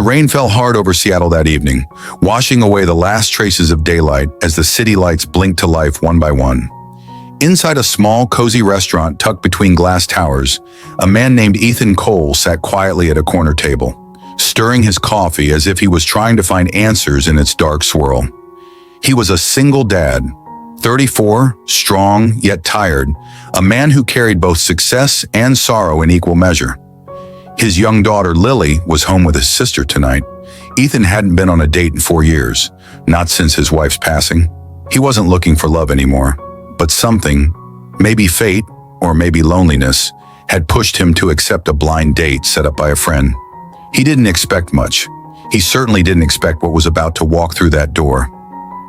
rain fell hard over Seattle that evening, washing away the last traces of daylight as the city lights blinked to life one by one. Inside a small, cozy restaurant tucked between glass towers, a man named Ethan Cole sat quietly at a corner table, stirring his coffee as if he was trying to find answers in its dark swirl. He was a single dad, 34, strong yet tired, a man who carried both success and sorrow in equal measure. His young daughter, Lily, was home with his sister tonight. Ethan hadn't been on a date in 4 years, not since his wife's passing. He wasn't looking for love anymore, but something, maybe fate or maybe loneliness, had pushed him to accept a blind date set up by a friend. He didn't expect much. He certainly didn't expect what was about to walk through that door.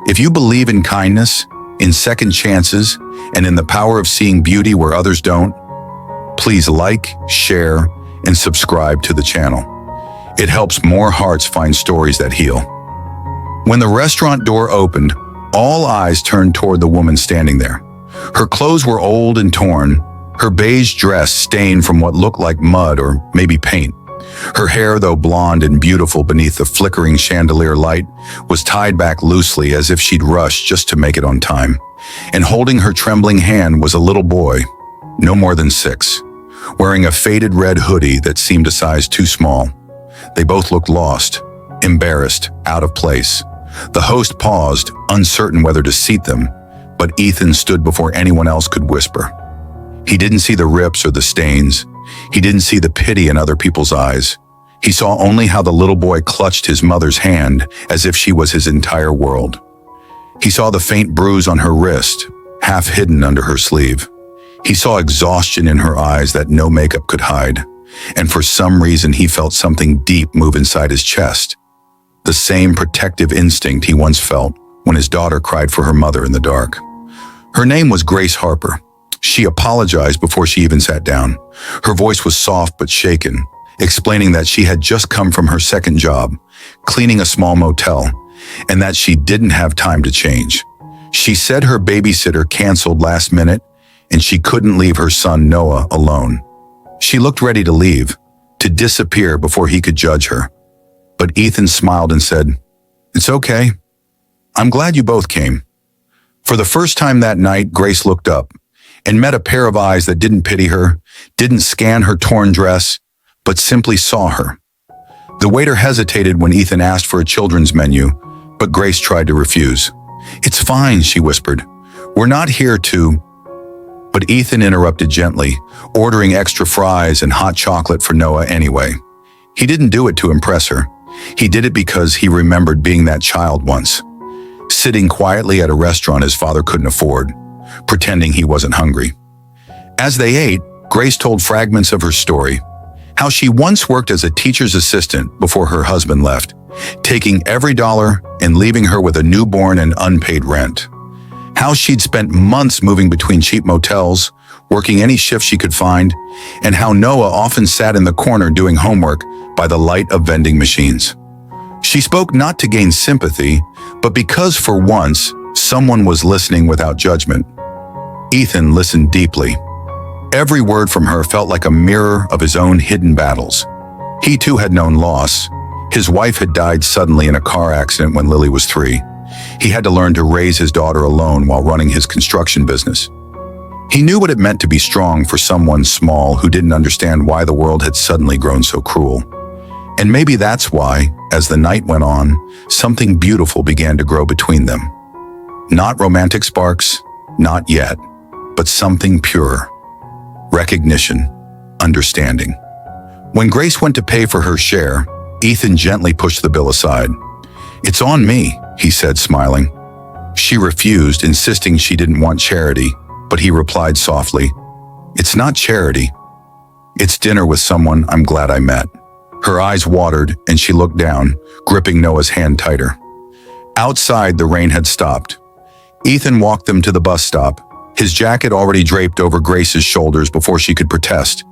If you believe in kindness, in second chances, and in the power of seeing beauty where others don't, please like, share, and subscribe to the channel. It helps more hearts find stories that heal. When the restaurant door opened, all eyes turned toward the woman standing there. Her clothes were old and torn, her beige dress stained from what looked like mud or maybe paint. Her hair, though blonde and beautiful beneath the flickering chandelier light, was tied back loosely as if she'd rushed just to make it on time. And holding her trembling hand was a little boy, no more than 6, wearing a faded red hoodie that seemed a size too small. They both looked lost, embarrassed, out of place. The host paused, uncertain whether to seat them, but Ethan stood before anyone else could whisper. He didn't see the rips or the stains. He didn't see the pity in other people's eyes. He saw only how the little boy clutched his mother's hand as if she was his entire world. He saw the faint bruise on her wrist, half hidden under her sleeve. He saw exhaustion in her eyes that no makeup could hide, and for some reason he felt something deep move inside his chest. The same protective instinct he once felt when his daughter cried for her mother in the dark. Her name was Grace Harper. She apologized before she even sat down. Her voice was soft but shaken, explaining that she had just come from her second job, cleaning a small motel, and that she didn't have time to change. She said her babysitter canceled last minute and she couldn't leave her son Noah alone. She looked ready to leave, to disappear before he could judge her. But Ethan smiled and said, "It's okay. I'm glad you both came." For the first time that night, Grace looked up and met a pair of eyes that didn't pity her, didn't scan her torn dress, but simply saw her. The waiter hesitated when Ethan asked for a children's menu, but Grace tried to refuse. "It's fine," she whispered. "We're not here to—" But Ethan interrupted gently, ordering extra fries and hot chocolate for Noah anyway. He didn't do it to impress her. He did it because he remembered being that child once, sitting quietly at a restaurant his father couldn't afford, pretending he wasn't hungry. As they ate, Grace told fragments of her story, how she once worked as a teacher's assistant before her husband left, taking every dollar and leaving her with a newborn and unpaid rent. How she'd spent months moving between cheap motels, working any shift she could find, and how Noah often sat in the corner doing homework by the light of vending machines. She spoke not to gain sympathy, but because for once, someone was listening without judgment. Ethan listened deeply. Every word from her felt like a mirror of his own hidden battles. He too had known loss. His wife had died suddenly in a car accident when Lily was 3. He had to learn to raise his daughter alone while running his construction business. He knew what it meant to be strong for someone small who didn't understand why the world had suddenly grown so cruel. And maybe that's why, as the night went on, something beautiful began to grow between them. Not romantic sparks, not yet, but something pure. Recognition, understanding. When Grace went to pay for her share, Ethan gently pushed the bill aside. "It's on me," he said, smiling. She refused, insisting she didn't want charity, but he replied softly, "It's not charity. It's dinner with someone I'm glad I met." Her eyes watered and she looked down, gripping Noah's hand tighter. Outside, the rain had stopped. Ethan walked them to the bus stop, his jacket already draped over Grace's shoulders before she could protest.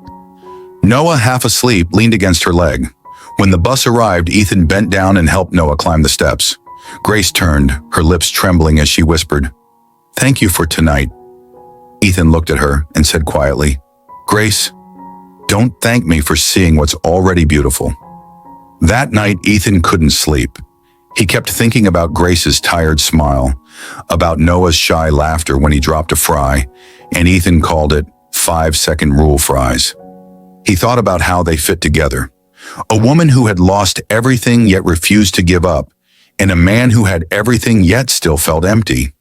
Noah, half asleep, leaned against her leg. When the bus arrived, Ethan bent down and helped Noah climb the steps. Grace turned, her lips trembling as she whispered, "Thank you for tonight." Ethan looked at her and said quietly, "Grace, don't thank me for seeing what's already beautiful. That night, Ethan couldn't sleep. He kept thinking about Grace's tired smile, about Noah's shy laughter when he dropped a fry, and Ethan called it 5-second rule fries. He thought about how they fit together. A woman who had lost everything yet refused to give up, and a man who had everything yet still felt empty.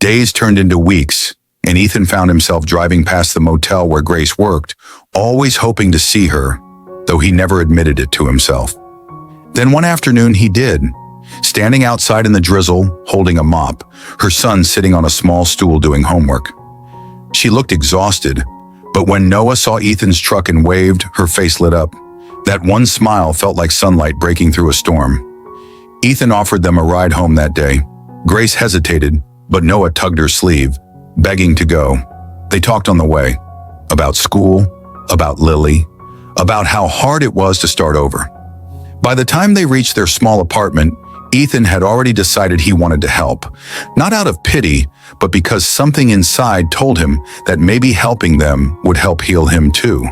Days turned into weeks, and Ethan found himself driving past the motel where Grace worked, always hoping to see her, though he never admitted it to himself. Then one afternoon he did. Standing outside in the drizzle, holding a mop, her son sitting on a small stool doing homework. She looked exhausted, but when Noah saw Ethan's truck and waved, her face lit up. That one smile felt like sunlight breaking through a storm. Ethan offered them a ride home that day. Grace hesitated, but Noah tugged her sleeve, begging to go. They talked on the way, about school, about Lily, about how hard it was to start over. By the time they reached their small apartment, Ethan had already decided he wanted to help, not out of pity, but because something inside told him that maybe helping them would help heal him too.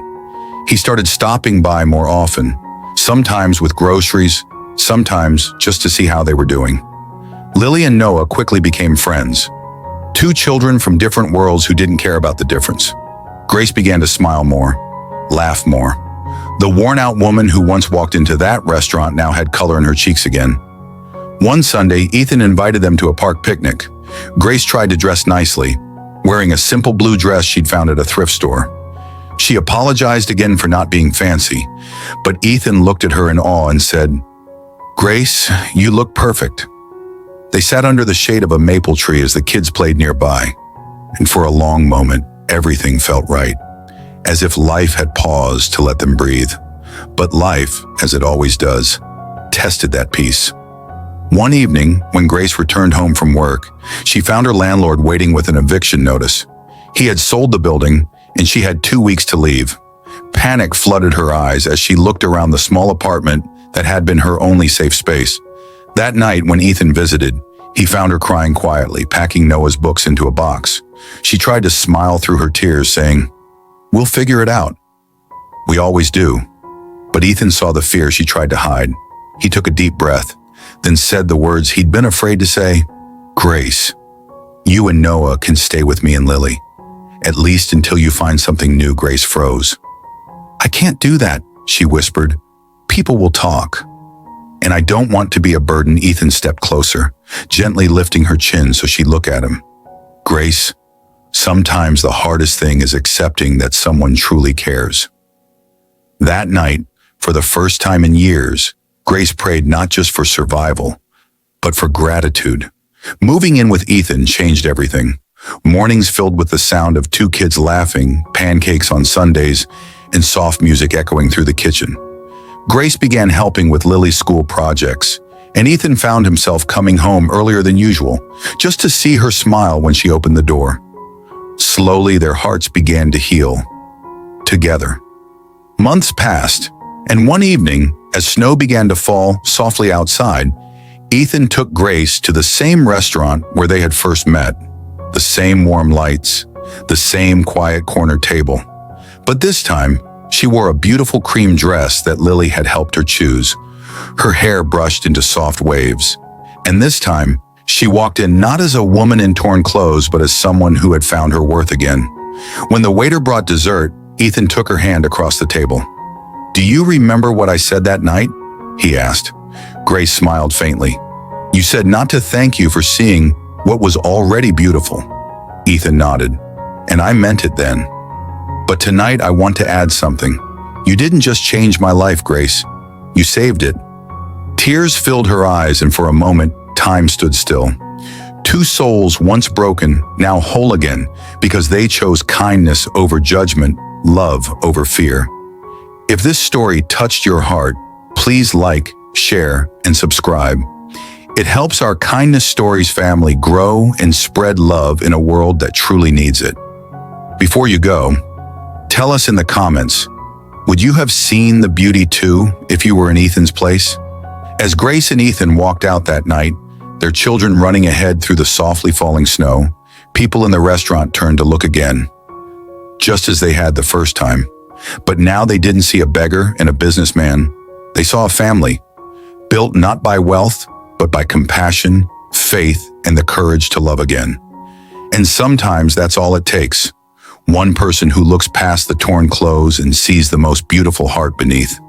He started stopping by more often, sometimes with groceries, sometimes just to see how they were doing. Lily and Noah quickly became friends. Two children from different worlds who didn't care about the difference. Grace began to smile more, laugh more. The worn-out woman who once walked into that restaurant now had color in her cheeks again. One Sunday, Ethan invited them to a park picnic. Grace tried to dress nicely, wearing a simple blue dress she'd found at a thrift store. She apologized again for not being fancy, but Ethan looked at her in awe and said, "Grace, you look perfect." They sat under the shade of a maple tree as the kids played nearby, and for a long moment, everything felt right, as if life had paused to let them breathe. But life, as it always does, tested that peace. One evening, when Grace returned home from work, she found her landlord waiting with an eviction notice. He had sold the building, and she had 2 weeks to leave. Panic flooded her eyes as she looked around the small apartment that had been her only safe space. That night, when Ethan visited, he found her crying quietly, packing Noah's books into a box. She tried to smile through her tears, saying, "We'll figure it out." "We always do." But Ethan saw the fear she tried to hide. He took a deep breath, then said the words he'd been afraid to say, "Grace, you and Noah can stay with me and Lily. At least until you find something new." Grace froze. "I can't do that," she whispered. "People will talk. And I don't want to be a burden." Ethan stepped closer, gently lifting her chin so she'd look at him. "Grace, sometimes the hardest thing is accepting that someone truly cares." That night, for the first time in years, Grace prayed not just for survival, but for gratitude. Moving in with Ethan changed everything. Mornings filled with the sound of two kids laughing, pancakes on Sundays, and soft music echoing through the kitchen. Grace began helping with Lily's school projects, and Ethan found himself coming home earlier than usual, just to see her smile when she opened the door. Slowly, their hearts began to heal. Together. Months passed, and one evening, as snow began to fall softly outside, Ethan took Grace to the same restaurant where they had first met. The same warm lights, the same quiet corner table. But this time, she wore a beautiful cream dress that Lily had helped her choose. Her hair brushed into soft waves. And this time, she walked in not as a woman in torn clothes, but as someone who had found her worth again. When the waiter brought dessert, Ethan took her hand across the table. "Do you remember what I said that night?" he asked. Grace smiled faintly. "You said not to thank you for seeing what was already beautiful." Ethan nodded. "And I meant it then. But tonight I want to add something. You didn't just change my life, Grace. You saved it." Tears filled her eyes, and for a moment, time stood still. Two souls once broken, now whole again, because they chose kindness over judgment, love over fear. If this story touched your heart, please like, share, and subscribe. It helps our Kindness Stories family grow and spread love in a world that truly needs it. Before you go, tell us in the comments, would you have seen the beauty too if you were in Ethan's place? As Grace and Ethan walked out that night, their children running ahead through the softly falling snow, people in the restaurant turned to look again, just as they had the first time. But now they didn't see a beggar and a businessman. They saw a family, built not by wealth, but by compassion, faith, and the courage to love again. And sometimes that's all it takes. One person who looks past the torn clothes and sees the most beautiful heart beneath.